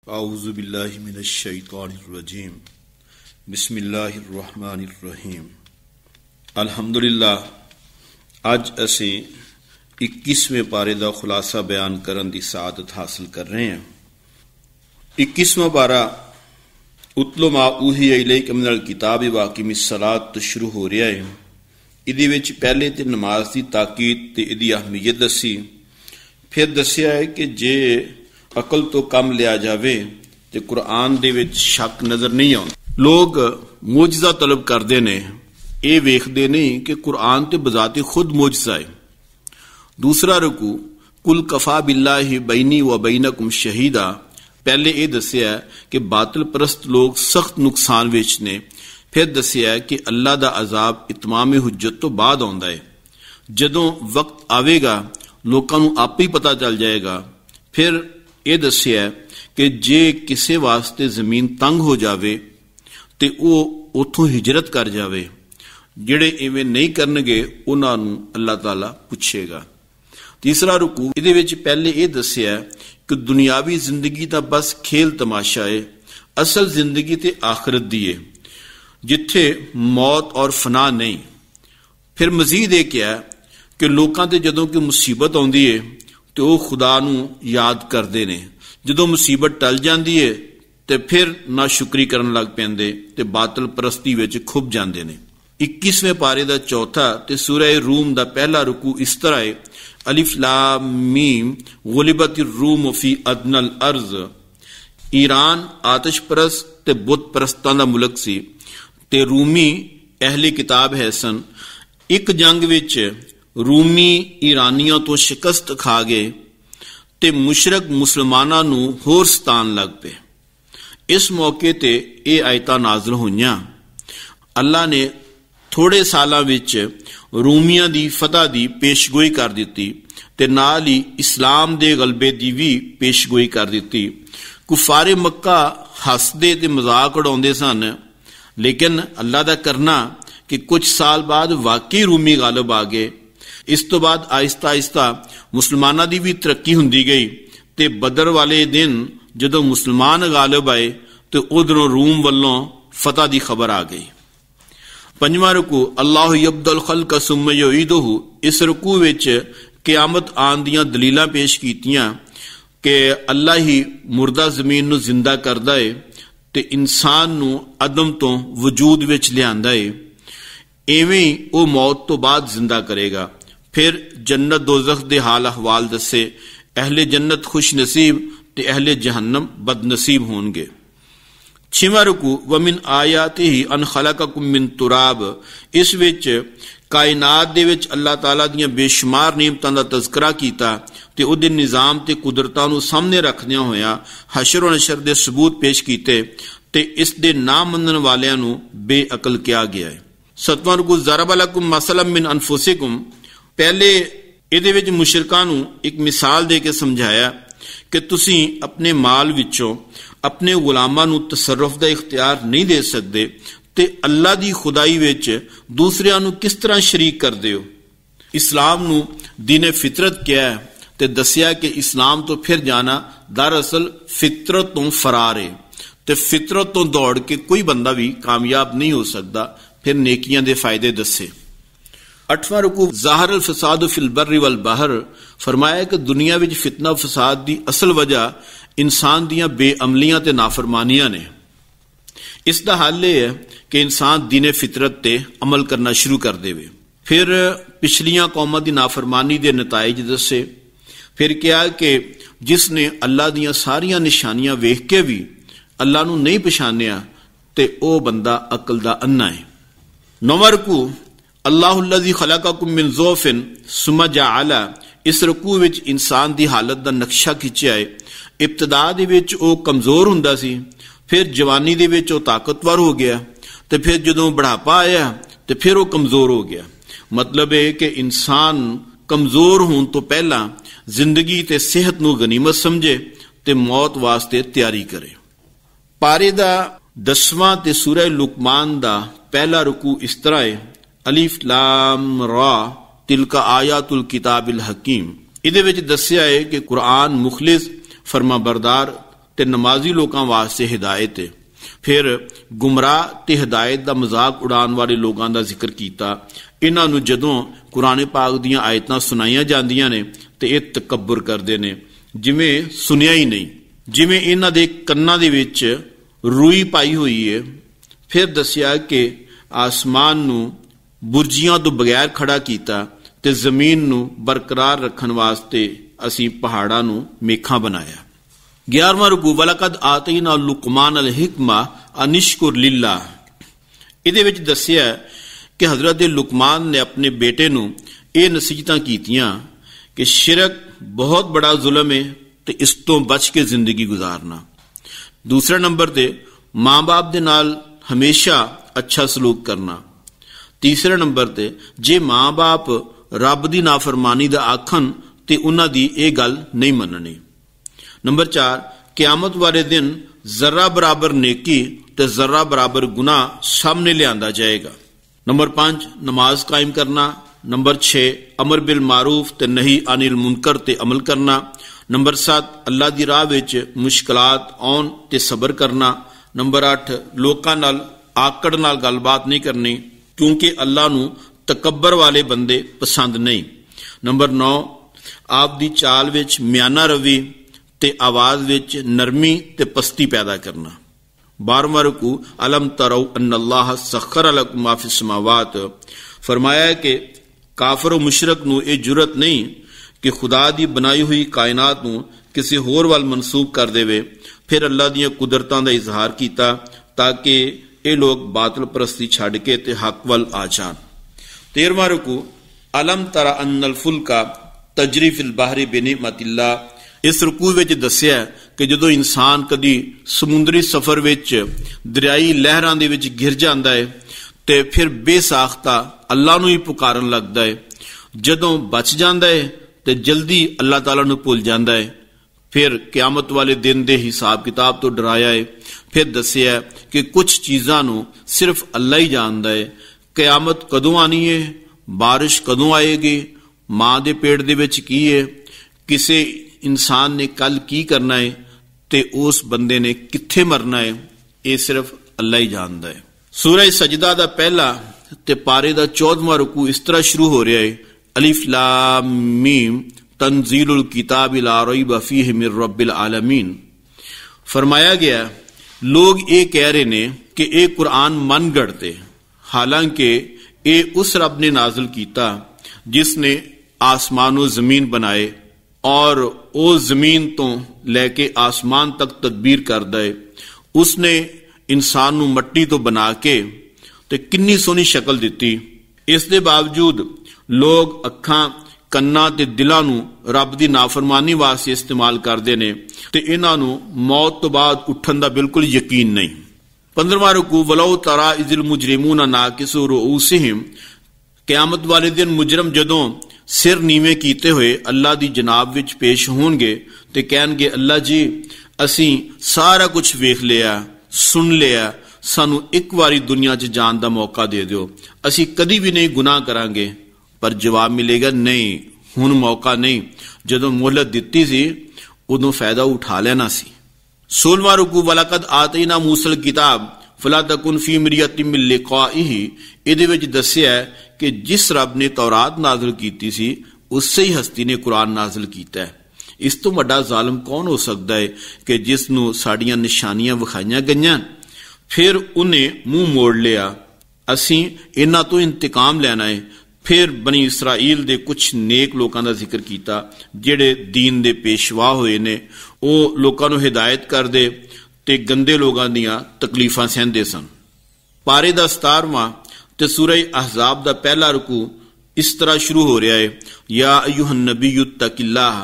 आऊज़ु बिल्लाहि मिनश शैतानिर रजीम बिस्मिल्लाहिर रहमानिर रहीम। अल्हम्दुलिल्लाह अज असी 21वें पारे का खुलासा बयान करन दी सादत हासिल कर रहे हैं। 21वां पारा उतलो मा ऊहिया इलैका मिनल किताबि व अकीमिस सलात तो शुरू हो रहा है। इहदे विच पहले ते नमाज की ताकीद ते इहदी अहमियत दसी, फिर दसिया है कि जे अकल तो कम लिया जाए तो कुरान दे विच शक नजर नहीं आउंदा। लोग मोजज़ा तलब करते ने, ये वेखते नहीं कि कुरान तो बजाते खुद मोजज़ा है। दूसरा रुकू कुल कफा बिल्लाहि बैनी व बैनकुम शहीदा, पहले ये दसिया कि बातिल परस्त लोग सख्त नुकसान विच ने। फिर दसिया कि अल्लाह दा अजाब इतमाम हुज्जत तो बाद आउंदा है। जदों वक्त आवेगा लोकां नूं आपे ही पता चल जाएगा। फिर यह दसिया कि जे किसी वास्ते जमीन तंग हो जाए तो वह उथों हिजरत कर जाए। जिहड़े इवें नहीं करनगे उन्हां नूं अल्लाह ताला पूछेगा। तीसरा रुकू इहदे विच पहले यह दसिया कि दुनियावी जिंदगी दा बस खेल तमाशा है, असल जिंदगी ते आखिरत दी है जिथे मौत और फना नहीं। फिर मजीद यह क्या कि लोकां ते जदों कोई मुसीबत आउंदी है तो वह खुदा नूं याद करते ने। जदों मुसीबत टल जाती है तो फिर ना शुक्री करन लग पैंदे ते बातिल परस्ती विच खुब जांदे ने। 21वें पारे का चौथा ते सूरह रूम का पहला रुकू इस तरह है, अलिफ लाम मीम गुलिबतिर रूम फी अदनल अर्ज। ईरान आतिश परस्त ते बुत परस्तां दा मुल्क सी ते रूमी अहले किताब है सन। एक जंग विच रूमी ईरानियों तो शिकस्त खा गए ते मुशरक मुसलमानां नूं होर सतान लग पे। इस मौके ते ये आयतां नाज़िल होईयां। अल्लाह ने थोड़े सालां विच रूमियां दी फतह दी पेशगोई कर दिती ते नाल ही इस्लाम दे गलबे दी भी पेशगोई कर दिती। कुफारे मक्का हसदे ते मजाक उड़ाउंदे सन, लेकिन अल्लाह दा करना कि कुछ साल बाद वाकई रूमी गालिब आ गए। इस तो बाद आहिस्ता आहिस्ता मुसलमाना की भी तरक्की हुंदी गई ते बदर वाले दिन जदों मुसलमान गालिब आए तो उधरों रूम वालों फतह की खबर आ गई। पंजवां रुकू अल्लाह यब्दल खल्क सुम्मा युईदुहु। इस रुकू विच क़यामत आन दियां दलीलां पेश कीतियां कि अल्लाह ही मुर्दा जमीन नूं जिंदा करदा है ते इंसान नूं अदम तो वजूद विच लिआंदा है। इवें ही वह मौत तो बाद जिंदा करेगा। फिर जन्नत दोज़ख दे हाल अहवाल दसे। अहले जन्नत खुश नसीब ते अहले जहन्नम बदनसीब होंगे। 6वां रुकू वमिन आयातिही अन खलककुम मिन तुराब। इस विच कायनात दे विच अल्लाह ताला दियां बेशुमार नेमतां दा तज़करा कीता ते उहदे निज़ाम ते कुदरतां नूं सामने रखदियां होया हशर व नशर दे सबूत पेश कीते ते इस दे ना मनण वालियां नूं बेअकल किया गया है। 7वां रुकू ज़रब लकुम मसलन मिन अनफुसिकुम। पहले इहदे विच मुशरिकां नूं एक मिसाल दे के समझाया कि तुसीं अपने माल विचों अपने गुलामां नूं तसर्रुफ दा इख्तियार नहीं दे सकदे ते अल्लाह दी खुदाई विच दूसरियां नूं किस तरह शरीक करदे हो। इस्लाम नूं दीन फितरत किया ते दसिया कि इस्लाम तो फिर जाना दरअसल फितरत तो फरार है ते फितरत तो दौड़ के कोई बंदा भी कामयाब नहीं हो सकता। फिर नेकियां दे फायदे दसे। 8वां रुकू ज़ाहर अल फसाद फिल बर्रि वल बहर। फरमाया कि दुनिया विच फितना फसाद दी असल वजह इंसान दियां बेअमलियां ते नाफरमानियां ने। इसदा हल यह है कि इंसान दीन फितरत ते अमल करना शुरू कर देवे। फिर पिछलियां कौमां दी नाफरमानी दे नताइज दसे। फिर क्या कि जिसने अल्लाह दियां सारियां निशानियां वेख के भी अल्लाह नूं नहीं पछानिया ते ओ बंदा अकल दा अन्ना है। 9वां रुकू अल्लाहुल्लज़ी खलक़कुम मिन ज़ौफ़िन सुम्मा जअला। इस रुकू विच इंसान दी हालत दा नक्शा खिंचिया है। इब्तिदा दे विच ओ कमजोर हुंदा सी, फिर जवानी दे विच ओ ताकतवर हो गया ते फिर जदों बुढ़ापा आया तो फिर वो कमजोर हो गया। मतलब है कि इंसान कमजोर होने तो पहला जिंदगी ते सेहत नूं गनीमत समझे ते मौत वास्ते तैयारी करे। पारे दा 10वां ते सूरह लुकमान दा पहला रुकू इस तरह है, अलिफ लाम रा तिलका आयातुल किताबिल हकीम। इहदे विच दस्सिया है कि कुरान मुखलिस फरमाबरदार ਤੇ ਨਮਾਜ਼ੀ ਲੋਕਾਂ ਵਾਸਤੇ ਹਿਦਾਇਤ ਹੈ। ਫਿਰ ਗੁੰਮਰਾਹ ਤੇ ਹਿਦਾਇਤ ਦਾ ਮਜ਼ਾਕ ਉਡਾਉਣ ਵਾਲੇ ਲੋਕਾਂ ਦਾ ਜ਼ਿਕਰ ਕੀਤਾ। ਇਹਨਾਂ ਨੂੰ ਜਦੋਂ ਕੁਰਾਨ ਪਾਕ ਦੀਆਂ ਆਇਤਾਂ ਸੁਣਾਈਆਂ ਜਾਂਦੀਆਂ ਨੇ ਤੇ ਇਹ ਤਕੱਬਰ ਕਰਦੇ ਨੇ, ਜਿਵੇਂ ਸੁਣਿਆ ਹੀ ਨਹੀਂ, ਜਿਵੇਂ ਇਹਨਾਂ ਦੇ ਕੰਨਾਂ ਦੇ ਵਿੱਚ ਰੂਈ ਪਾਈ ਹੋਈ ਹੈ। ਫਿਰ ਦੱਸਿਆ ਕਿ ਆਸਮਾਨ ਨੂੰ ਬੁਰਜੀਆਂ ਤੋਂ ਬਗੈਰ ਖੜਾ ਕੀਤਾ ਤੇ ਜ਼ਮੀਨ ਨੂੰ ਬਰਕਰਾਰ ਰੱਖਣ ਵਾਸਤੇ ਅਸੀਂ ਪਹਾੜਾਂ ਨੂੰ ਮੇਖਾਂ ਬਣਾਇਆ। 11ਵਾਂ ਰੁਕੂ ਵਲਕਦ ਆਤੀਨਾ ਲੁਕਮਾਨ ਅਲ ਹਿਕਮਾ ਅਨਿਸ਼ਕੁਰ ਲਿਲਾ। ਇਹਦੇ ਵਿੱਚ ਦੱਸਿਆ ਕਿ ਹਜ਼ਰਤ ਲੁਕਮਾਨ ਨੇ ਆਪਣੇ ਬੇਟੇ ਨੂੰ ਇਹ ਨਸੀਹਤਾਂ ਕੀਤੀਆਂ ਕਿ ਸ਼ਿਰਕ ਬਹੁਤ ਬੜਾ ਜ਼ੁਲਮ ਹੈ ਤੇ ਇਸ ਤੋਂ ਬਚ ਕੇ ਜ਼ਿੰਦਗੀ ਗੁਜ਼ਾਰਨਾ। ਦੂਸਰੇ ਨੰਬਰ ਤੇ ਮਾਂ ਬਾਪ ਦੇ ਨਾਲ ਹਮੇਸ਼ਾ ਅੱਛਾ ਸਲੂਕ ਕਰਨਾ। ਤੀਸਰੇ ਨੰਬਰ ਤੇ ਜੇ ਮਾਂ ਬਾਪ ਰੱਬ ਦੀ ਨਾਫਰਮਾਨੀ ਦਾ ਆਖਣ ਤੇ ਉਹਨਾਂ ਦੀ ਇਹ ਗੱਲ ਨਹੀਂ ਮੰਨਣੀ। ਨੰਬਰ 4 ਕਿਆਮਤ ਵਾਲੇ ਦਿਨ ਜ਼ਰਾ ਬਰਾਬਰ ਨੇਕੀ ਤੇ ਜ਼ਰਾ ਬਰਾਬਰ ਗੁਨਾਹ ਸਾਹਮਣੇ ਲਿਆਂਦਾ ਜਾਏਗਾ। ਨੰਬਰ 5 ਨਮਾਜ਼ ਕਾਇਮ ਕਰਨਾ। ਨੰਬਰ 6 ਅਮਰ ਬਿਲ ਮਾਰੂਫ ਤੇ ਨਹੀ ਅਨਿਲ ਮੁਨਕਰ ਤੇ ਅਮਲ ਕਰਨਾ। ਨੰਬਰ 7 ਅੱਲਾ ਦੀ ਰਾਹ ਵਿੱਚ ਮੁਸ਼ਕਲਾਤ ਆਉਣ ਤੇ ਸਬਰ ਕਰਨਾ। ਨੰਬਰ 8 ਲੋਕਾਂ ਨਾਲ ਆਕੜ ਨਾਲ ਗੱਲਬਾਤ ਨਹੀਂ ਕਰਨੀ, ਕਿਉਂਕਿ ਅੱਲਾ ਨੂੰ ਤਕੱਬਰ ਵਾਲੇ ਬੰਦੇ ਪਸੰਦ ਨਹੀਂ। ਨੰਬਰ 9 ਆਪ ਦੀ ਚਾਲ ਵਿੱਚ ਮਿਆਨਾ ਰਵੀ ਤੇ ਆਵਾਜ਼ ਵਿੱਚ ਨਰਮੀ ਤੇ ਪਸਤੀ ਪੈਦਾ ਕਰਨਾ। 12ਵਾਂ ਰੁਕੂ ਅਲਮ ਤਰੋ ਅਨ ਅੱਲਾਹ ਸਖਰ ਲਕੁਮ ਮਾ ਫਿਸ ਸਮਾਵਾਤ। ਫਰਮਾਇਆ ਕਿ ਕਾਫਰ و ਮੁਸ਼ਰਕ ਨੂੰ ਇਹ ਜੁਰਤ ਨਹੀਂ ਕਿ ਖੁਦਾ ਦੀ ਬਣਾਈ ਹੋਈ ਕਾਇਨਾਤ ਨੂੰ ਕਿਸੇ ਹੋਰ ਵੱਲ ਮਨਸੂਬ ਕਰ ਦੇਵੇ। ਫਿਰ ਅੱਲਾ ਦੀਆਂ ਕੁਦਰਤਾਂ ਦਾ ਇਜ਼ਹਾਰ ਕੀਤਾ ਤਾਂ ਕਿ ਇਹ ਲੋਕ ਬਾਤਲ ਪ੍ਰਸਤੀ ਛੱਡ ਕੇ ਤੇ ਹੱਕ ਵੱਲ ਆ ਜਾਣ। 13ਵਾਂ ਰੁਕੂ ਅਲਮ ਤਰਾ ਅਨ ਅਲ ਫੁਲਕਾ ਤਜਰੀ ਫਿਲ ਬਾਹਰੀ ਬਿਨਿਮਤਿल्लाह। ਇਸ ਰੁਕੂ ਵਿੱਚ ਦੱਸਿਆ ਕਿ ਜਦੋਂ ਇਨਸਾਨ ਕਦੀ ਸਮੁੰਦਰੀ ਸਫ਼ਰ ਵਿੱਚ ਦਰਿਆਈ ਲਹਿਰਾਂ ਦੇ ਵਿੱਚ ਘਿਰ ਜਾਂਦਾ ਹੈ ਤੇ ਫਿਰ ਬੇਸਾਖਤਾ ਅੱਲਾ ਨੂੰ ਹੀ ਪੁਕਾਰਨ ਲੱਗਦਾ ਹੈ। ਜਦੋਂ ਬਚ ਜਾਂਦਾ ਹੈ ਤੇ ਜਲਦੀ ਅੱਲਾ ਤਾਲਾ ਨੂੰ ਭੁੱਲ ਜਾਂਦਾ ਹੈ। ਫਿਰ ਕਿਆਮਤ ਵਾਲੇ ਦਿਨ ਦੇ ਹਿਸਾਬ ਕਿਤਾਬ ਤੋਂ ਡਰਾਇਆ ਹੈ। ਫਿਰ ਦੱਸਿਆ ਕਿ ਕੁਝ ਚੀਜ਼ਾਂ ਨੂੰ ਸਿਰਫ ਅੱਲਾ ਹੀ ਜਾਣਦਾ ਹੈ। ਕਿਆਮਤ ਕਦੋਂ ਆਣੀ ਹੈ, ਬਾਰਿਸ਼ ਕਦੋਂ ਆਏਗੀ, ਮਾਂ ਦੇ ਪੇਟ ਦੇ ਵਿੱਚ ਕੀ ਹੈ, ਕਿਸੇ ਇਨਸਾਨ ਨੇ ਕੱਲ ਕੀ ਕਰਨਾ ਹੈ ਤੇ ਉਸ ਬੰਦੇ ਨੇ ਕਿੱਥੇ ਮਰਨਾ ਹੈ, ਇਹ ਸਿਰਫ ਅੱਲਾ ਹੀ ਜਾਣਦਾ ਹੈ। ਸੂਰਜ ਸਜਦਾ ਦਾ ਪਹਿਲਾ ਤੇ ਪਾਰੇ ਦਾ 14ਵਾਂ ਰੁਕੂ ਇਸ ਤਰ੍ਹਾਂ ਸ਼ੁਰੂ ਹੋ ਰਿਹਾ ਹੈ ਅਲਿਫ ਲਾਮ ਮੀਮ ਤਨਜ਼ੀਲੁਲ ਕਿਤਾਬ ਲਾ ਰੈਬ ਫੀਹ ਮਿਨ ਰੱਬਿਲ ਆਲਮੀਨ। ਫਰਮਾਇਆ ਗਿਆ ਲੋग ਇਹ ਕਹਿ ਰਹੇ ਨੇ ਕਿ ਇਹ ਕੁਰਾਨ ਮਨ ਗੜਤੇ, ਹਾਲਾਂਕਿ ਇਹ ਉਸ ਰੱਬ ਨੇ ਨਾਜ਼ਿਲ ਕੀਤਾ ਜਿਸ ਨੇ ਆਸਮਾਨ व ਜ਼ਮੀਨ ਬਣਾਏ ਔਰ ਉਹ ਜ਼ਮੀਨ ਤੋਂ ਲੈ ਕੇ ਆਸਮਾਨ ਤੱਕ ਤਦਬੀਰ ਕਰਦਾ ਹੈ। ਉਸਨੇ ਇਨਸਾਨ ਨੂੰ ਮਿੱਟੀ ਤੋਂ ਬਣਾ ਕੇ ਤੇ ਕਿੰਨੀ ਸੋਹਣੀ ਸ਼ਕਲ ਦਿੱਤੀ। ਇਸ ਦੇ ਬਾਵਜੂਦ ਲੋਕ ਅੱਖਾਂ, ਕੰਨਾਂ ਤੇ ਦਿਲਾਂ ਨੂੰ ਰੱਬ ਦੀ ਨਾਫਰਮਾਨੀ ਵਾਸਤੇ ਇਸਤੇਮਾਲ ਕਰਦੇ ਨੇ ਤੇ ਇਹਨਾਂ ਨੂੰ ਮੌਤ ਤੋਂ ਬਾਅਦ ਉੱਠਣ ਦਾ ਬਿਲਕੁਲ ਯਕੀਨ ਨਹੀਂ। 15ਵਾਂ ਰੁਕੂ ਵਲੋ ਤਰਾ ਇਜ਼ਲ ਮੁਜਰਿਮੂਨ ਨਾਕਿਸੂ ਰੂਸਿਹਿਮ। ਕਿਆਮਤ ਵਾਲੇ ਦਿਨ ਮੁਜਰਮ ਜਦੋਂ ਸਿਰ ਨੀਵੇਂ ਕੀਤੇ ਹੋਏ ਅੱਲਾ ਦੀ ਜਨਾਬ ਵਿੱਚ ਪੇਸ਼ ਹੋਣਗੇ ਤੇ ਕਹਿਣਗੇ ਅੱਲਾ ਜੀ ਅਸੀਂ ਸਾਰਾ ਕੁਝ ਵੇਖ ਲਿਆ, ਸੁਣ ਲਿਆ, ਸਾਨੂੰ ਇੱਕ ਵਾਰੀ ਦੁਨੀਆ 'ਚ ਜਾਣ ਦਾ ਮੌਕਾ ਦੇ ਦਿਓ, ਅਸੀਂ ਕਦੀ ਵੀ ਨਹੀਂ ਗੁਨਾਹ ਕਰਾਂਗੇ। ਪਰ ਜਵਾਬ ਮਿਲੇਗਾ ਨਹੀਂ, ਹੁਣ ਮੌਕਾ ਨਹੀਂ, ਜਦੋਂ ਮੋਹਲਤ ਦਿੱਤੀ ਸੀ ਉਦੋਂ ਫਾਇਦਾ ਉਠਾ ਲੈਣਾ ਸੀ। 16ਵਾਂ ਰੁਕੂ ਵਲਕਦ ਆਤੀਨਾ ਮੂਸਲ ਕਿਤਾਬ ਫਲਾ ਤਕੁਨ ਫੀ ਮਿਰਿਯਤਿਨ ਮਿਨ ਲਿਕਾਇਹੀ। ਇਹਦੇ ਵਿੱਚ ਦੱਸਿਆ ਕਿ ਜਿਸ ਰੱਬ ਨੇ ਤੌਰਾਤ ਨਾਜ਼ਿਲ ਕੀਤੀ ਸੀ ਉਸੇ ਹੀ ਹਸਤੀ ਨੇ ਕੁਰਾਨ ਨਾਜ਼ਿਲ ਕੀਤਾ ਹੈ। ਇਸ ਤੋਂ ਵੱਡਾ ਜ਼ਾਲਮ ਕੌਣ ਹੋ ਸਕਦਾ ਹੈ ਕਿ ਜਿਸ ਨੂੰ ਸਾਡੀਆਂ ਨਿਸ਼ਾਨੀਆਂ ਵਿਖਾਈਆਂ ਗਈਆਂ ਫਿਰ ਉਹਨੇ ਮੂੰਹ ਮੋੜ ਲਿਆ। ਅਸੀਂ ਇਹਨਾਂ ਤੋਂ ਇੰਤਕਾਮ ਲੈਣਾ ਹੈ। ਫਿਰ ਬਨੀ ਇਸਰਾਈਲ ਦੇ ਕੁਝ ਨੇਕ ਲੋਕਾਂ ਦਾ ਜ਼ਿਕਰ ਕੀਤਾ ਜਿਹੜੇ ਦੀਨ ਦੇ ਪੇਸ਼ਵਾ ਹੋਏ ਨੇ। ਉਹ ਲੋਕਾਂ ਨੂੰ ਹਿਦਾਇਤ ਕਰਦੇ ਤੇ ਗੰਦੇ ਲੋਕਾਂ ਦੀਆਂ ਤਕਲੀਫਾਂ ਸਹਿੰਦੇ ਸਨ। ਪਾਰੇ ਦਾ 17ਵਾਂ ਤੇ ਸੂਰਹ ਅਹਜ਼ਾਬ ਦਾ ਪਹਿਲਾ ਰੁਕੂ ਇਸ ਤਰ੍ਹਾਂ ਸ਼ੁਰੂ ਹੋ ਰਿਹਾ ਹੈ ਯਾ ਅਯੁਹਨ ਨਬੀ ਤਕਿल्लाह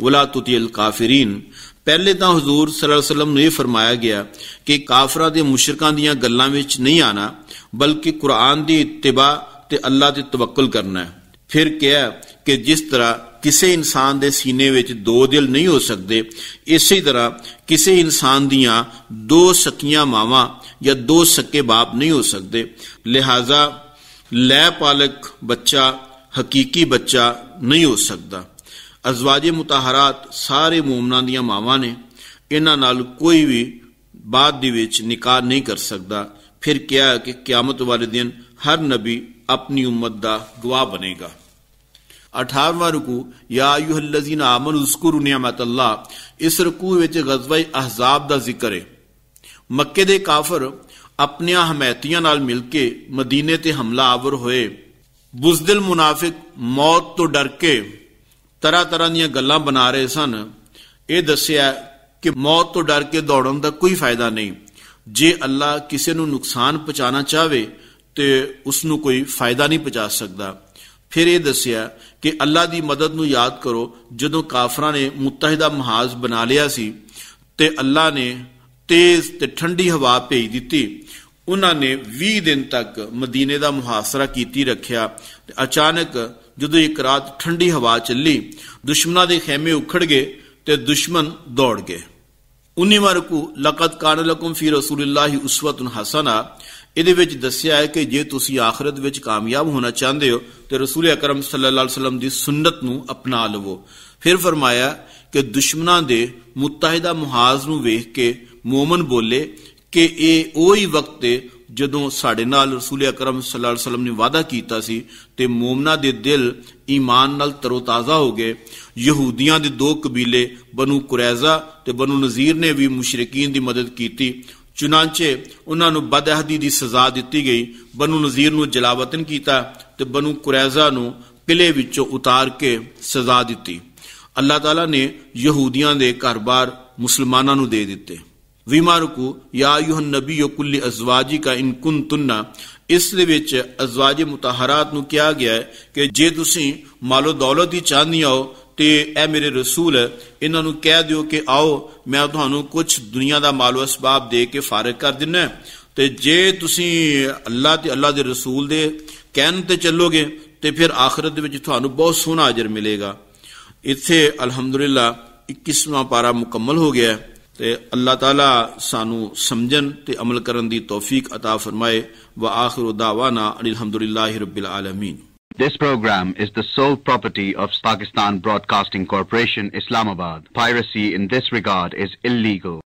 ਵਲਾ ਤੁਤਿਲ ਕਾਫਿਰੀਨ। ਪਹਿਲੇ ਤਾਂ ਹਜ਼ੂਰ ਸੱਲੱਲਾਹੁ ਅਲੈਹਿ ਵਸੱਲਮ ਨੂੰ ਇਹ ਫਰਮਾਇਆ ਗਿਆ ਕਿ ਕਾਫਰਾਂ ਦੇ ਮੁਸ਼ਰਿਕਾਂ ਦੀਆਂ ਗੱਲਾਂ ਵਿੱਚ ਨਹੀਂ ਆਣਾ, ਬਲਕਿ ਕੁਰਾਨ ਦੀ ਇਤਿਬਾ ਤੇ ਅੱਲਾ ਤੇ ਤਵੱਕਲ ਕਰਨਾ ਹੈ। ਫਿਰ ਕਿਹਾ ਕਿ ਜਿਸ ਤਰ੍ਹਾਂ ਕਿਸੇ ਇਨਸਾਨ ਦੇ ਸੀਨੇ ਵਿੱਚ ਦੋ ਦਿਲ ਨਹੀਂ ਹੋ ਸਕਦੇ, ਇਸੇ ਤਰ੍ਹਾਂ ਕਿਸੇ ਇਨਸਾਨ ਦੀਆਂ ਦੋ ਸਕੀਆਂ ਮਾਵਾਂ ਜਾਂ ਦੋ ਸਕੇ ਬਾਪ ਨਹੀਂ ਹੋ ਸਕਦੇ। ਲਿਹਾਜ਼ਾ ਲੈ ਪਾਲਕ ਬੱਚਾ ਹਕੀਕੀ ਬੱਚਾ ਨਹੀਂ ਹੋ ਸਕਦਾ। ਅਜ਼ਵਾਜੇ ਮੁਤਾਹਰਾਤ ਸਾਰੇ ਮੂਮਨਾਂ ਦੀਆਂ ਮਾਵਾਂ ਨੇ। इन्हां नाल कोई भी बाद दे विच निकाह नहीं कर सकता। फिर क्या कि क़यामत वाले दिन हर नबी अपनी उम्मत दा गवाह बनेगा। 18वां रुकू या अय्युहल्लज़ीना आमनू उज़्कुरू निअमतल्लाह, इस रुकू विच ग़ज़वा अहज़ाब दा जिक्र है। मक्के दे काफिर अपने हमैतियां नाल मिल के मदीने ते हमला आवर होए। बुज़दिल मुनाफिक मौत तो डर के तरह तरह दीयां गल्लां बना रहे सन। यह दस्सिया कि मौत तो डर के दौड़न दा कोई फायदा नहीं। जे अल्लाह किसी नूं नुकसान पहुंचाना चाहे तो उसनूं कोई फायदा नहीं पहुंचा सकता। फिर यह दस्सिया कि अल्लाह की मदद नूं याद करो जदों काफरां ने मुत्तहिदा महाज बना लिया सी ते अल्लाह ने तेज ते ठंडी हवा भेज दी। उन्होंने 20 दिन तक मदीने का मुहासरा कीती रखिया। अचानक जदों एक रात ठंडी हवा चली, दुश्मनों के खेमे उखड़ गए ते दुश्मन दौड़ गए। 19वां रुकू लक़द कान लकुम फी रसूलिल्लाहि उस्वतुन हसना, इहदे विच दस्सिया है कि जे तुसीं आखिरत विच कामयाब होना चाहते हो तो रसूल अकरम सल्लल्लाहु अलैहि वसल्लम की सुन्नत नूं अपना लवो। फिर फरमाया कि दुश्मनां दे मुत्तहिदा मुहाज नूं वेख के मोमन बोले कि यह ओही वक्त है जदों साडे नाल रसूल अकरम सल्लल्लाहु अलैहि वसल्लम ने वादा कीता सी ते मोमना दे दिल ईमान नाल तरोताजा हो गए। यहूदियां दे 2 कबीले बनु कुरैज़ा ते बनु नज़ीर ने भी मुशरिकीन की मदद की। चुनांचे उन्होंने बदअहदी की सजा दी गई। बनु नज़ीर नूं जलावतन किया ते बनु कुरैज़ा नूं किले विचों उतार के सजा दी। अल्लाह ताला ने यहूदियां दे घर बार मुसलमानां नूं दे दिते। 20वां रुकू या अय्युहन नबी कुल्ली अज़वाजिका इन कुंतुन्ना, इस दे विच अज़वाज मुतहरात नूं कहा गया है कि जे तुसीं मालो दौलत ही चाहदियां हो ते ए मेरे रसूल इन्हां नूं कह दिओ कि आओ मैं तुहानूं कुछ दुनिया दा मालो असबाब दे के फारिग कर दिना। ते जे तुसीं अल्लाह ते अल्लाह दे रसूल दे कहन ते चलोगे ते फिर आखिरत दे विच तुहानूं बहुत सोहना अजर मिलेगा। इत्थे अल्हम्दुलिल्लाह 21वां पारा मुकम्मल हो गया ते अल्लाह ताला सानू समझन ते अमल करन दी तौफीक अता फरमाए। व आखिरु दावाना अल्हम्दुलिल्लाहि रब्बिल आलमीन। This program is the sole property of Pakistan Broadcasting Corporation, Islamabad. Piracy in this regard is illegal.